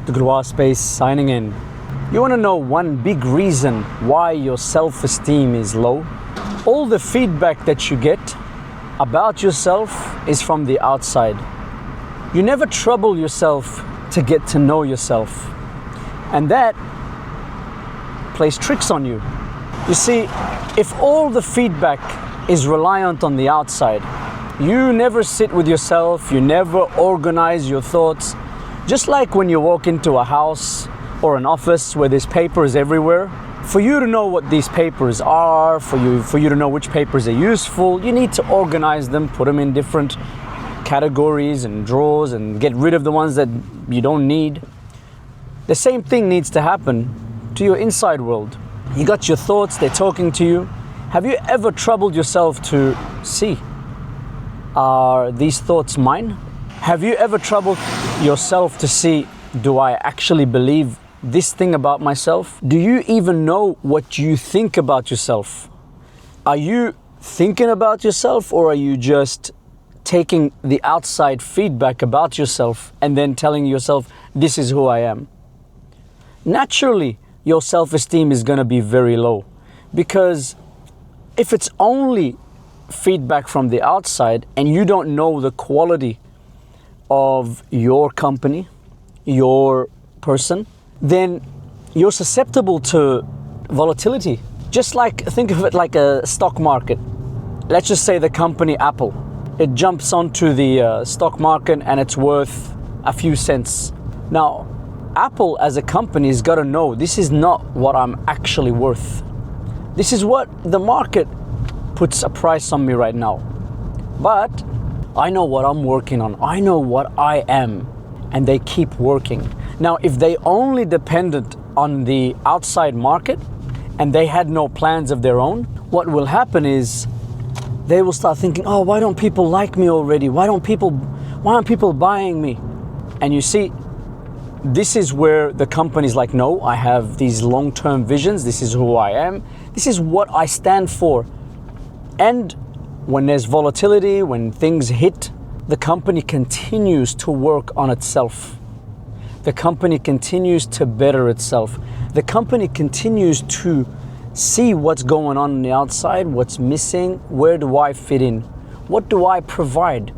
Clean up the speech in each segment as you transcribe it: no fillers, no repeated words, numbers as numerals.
DegloireSpace signing in. You want to know one big reason why your self-esteem is low? All the feedback that you get about yourself is from the outside. You never trouble yourself to get to know yourself. And that plays tricks on you. You see, if all the feedback is reliant on the outside, you never sit with yourself, you never organize your thoughts. Just like when you walk into a house or an office where there's papers everywhere, for you to know what these papers are, for you to know which papers are useful, you need to organize them, put them in different categories and drawers and get rid of the ones that you don't need. The same thing needs to happen to your inside world. You got your thoughts, they're talking to you. Have you ever troubled yourself to see, are these thoughts mine? Have you ever troubled yourself to see, do I actually believe this thing about myself? Do you even know what you think about yourself? Are you thinking about yourself, or are you just taking the outside feedback about yourself and then telling yourself, this is who I am? Naturally, your self-esteem is going to be very low, because if it's only feedback from the outside and you don't know the quality of your company, your person, then you're susceptible to volatility. Just like, think of it like a stock market. Let's just say the company Apple. It jumps onto the stock market and it's worth a few cents. Now, Apple as a company has got to know, this is not what I'm actually worth. This is what the market puts a price on me right now. But I know what I'm working on. I know what I am. And they keep working. Now, if they only depended on the outside market and they had no plans of their own, what will happen is they will start thinking, oh, why don't people like me already? Why aren't people buying me? And you see, this is where the company's like, no, I have these long-term visions. This is who I am. This is what I stand for. And when there's volatility, when things hit, the company continues to work on itself. The company continues to better itself. The company continues to see what's going on the outside, what's missing, where do I fit in, what do I provide?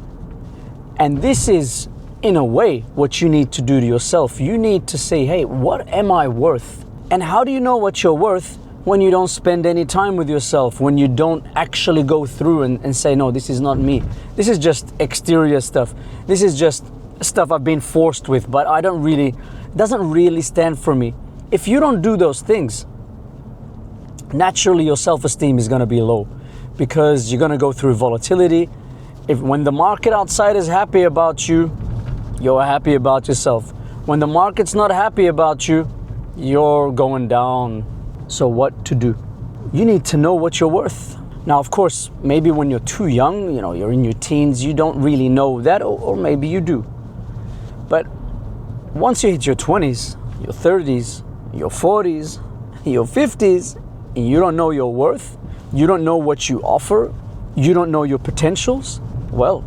And this is, in a way, what you need to do to yourself. You need to say, hey, what am I worth? And how do you know what you're worth? When you don't spend any time with yourself, when you don't actually go through and say, no, this is not me. This is just exterior stuff. This is just stuff I've been forced with, but it doesn't really stand for me. If you don't do those things, naturally your self-esteem is going to be low, because you're going to go through volatility. When the market outside is happy about you, you're happy about yourself. When the market's not happy about you, you're going down. So what to do? You need to know what you're worth. Now, of course, maybe when you're too young, you're in your teens, you don't really know that, or maybe you do. But once you hit your 20s, your 30s, your 40s, your 50s, and you don't know your worth, you don't know what you offer, you don't know your potentials, well,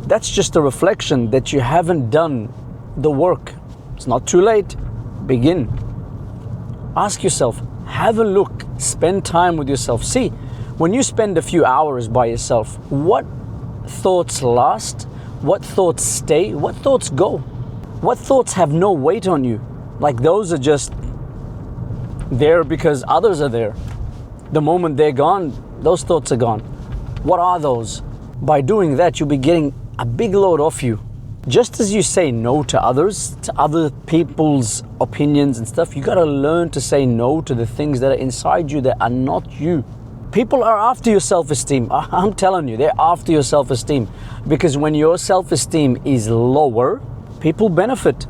that's just a reflection that you haven't done the work. It's not too late. Begin. Ask yourself, have a look, spend time with yourself. See, when you spend a few hours by yourself, what thoughts last? What thoughts stay? What thoughts go? What thoughts have no weight on you? Like those are just there because others are there. The moment they're gone, those thoughts are gone. What are those? By doing that, you'll be getting a big load off you. Just as you say no to others, to other people's opinions and stuff, you gotta learn to say no to the things that are inside you that are not you. People are after your self-esteem. I'm telling you, they're after your self-esteem. Because when your self-esteem is lower, people benefit.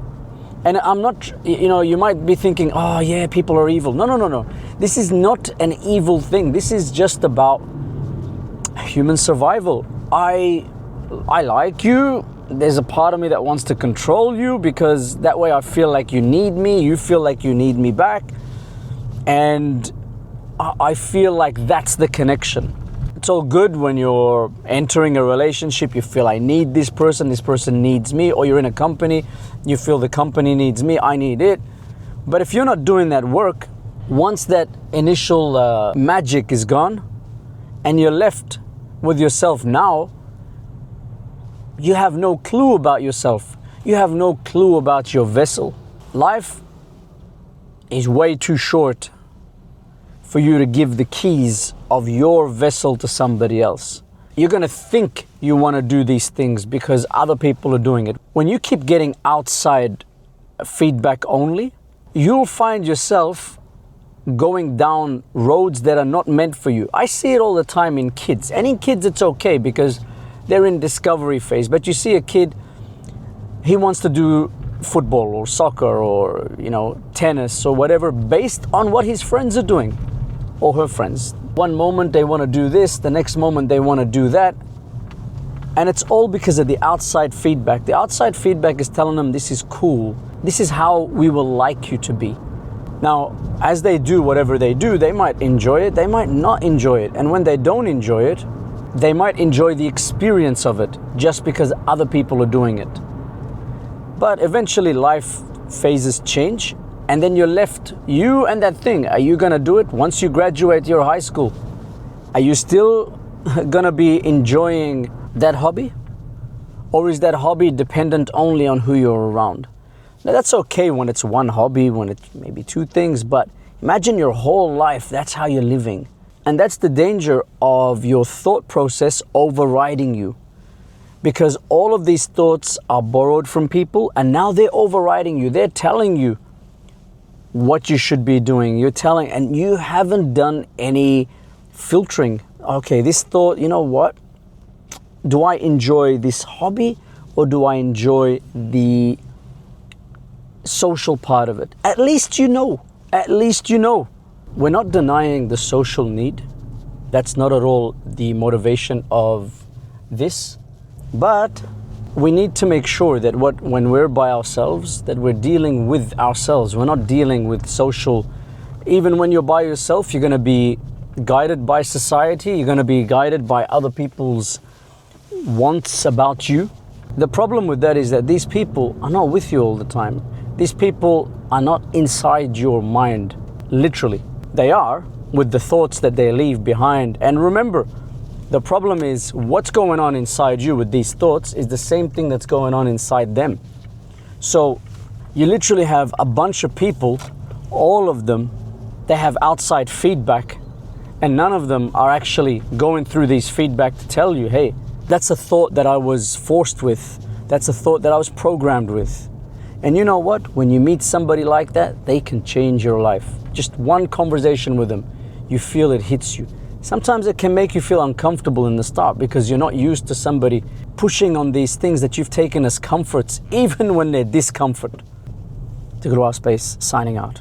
And I'm not, you might be thinking, oh yeah, people are evil. No. This is not an evil thing. This is just about human survival. I like you. There's a part of me that wants to control you, because that way I feel like you need me, you feel like you need me back. And I feel like that's the connection. It's all good when you're entering a relationship, you feel I need this person needs me, or you're in a company, you feel the company needs me, I need it. But if you're not doing that work, once that initial magic is gone and you're left with yourself now, you have no clue about yourself. You have no clue about your vessel. Life is way too short for you to give the keys of your vessel to somebody else. You're gonna think you wanna do these things because other people are doing it. When you keep getting outside feedback only, you'll find yourself going down roads that are not meant for you. I see it all the time in kids. And in kids it's okay because they're in discovery phase. But you see a kid, he wants to do football or soccer or, tennis or whatever based on what his friends are doing or her friends. One moment they want to do this, the next moment they want to do that. And it's all because of the outside feedback. The outside feedback is telling them this is cool. This is how we will like you to be. Now, as they do whatever they do, they might enjoy it, they might not enjoy it. And when they don't enjoy it, they might enjoy the experience of it just because other people are doing it. But eventually life phases change, and then you're left, you and that thing. Are you gonna do it once you graduate your high school? Are you still gonna be enjoying that hobby? Or is that hobby dependent only on who you're around? Now that's okay when it's one hobby, when it's maybe two things, but imagine your whole life, that's how you're living. And that's the danger of your thought process overriding you. Because all of these thoughts are borrowed from people and now they're overriding you. They're telling you what you should be doing. And you haven't done any filtering. Okay, this thought, you know what? Do I enjoy this hobby or do I enjoy the social part of it? At least you know. We're not denying the social need. That's not at all the motivation of this. But we need to make sure that when we're by ourselves, that we're dealing with ourselves. We're not dealing with social. Even when you're by yourself, you're going to be guided by society. You're going to be guided by other people's wants about you. The problem with that is that these people are not with you all the time. These people are not inside your mind, literally. They are with the thoughts that they leave behind. And remember, the problem is what's going on inside you with these thoughts is the same thing that's going on inside them. So you literally have a bunch of people, all of them, they have outside feedback, and none of them are actually going through these feedback to tell you, hey, that's a thought that I was forced with. That's a thought that I was programmed with. And you know what? When you meet somebody like that, they can change your life. Just one conversation with them, you feel it hits you. Sometimes it can make you feel uncomfortable in the start because you're not used to somebody pushing on these things that you've taken as comforts, even when they're discomfort. DegloireSpace signing out.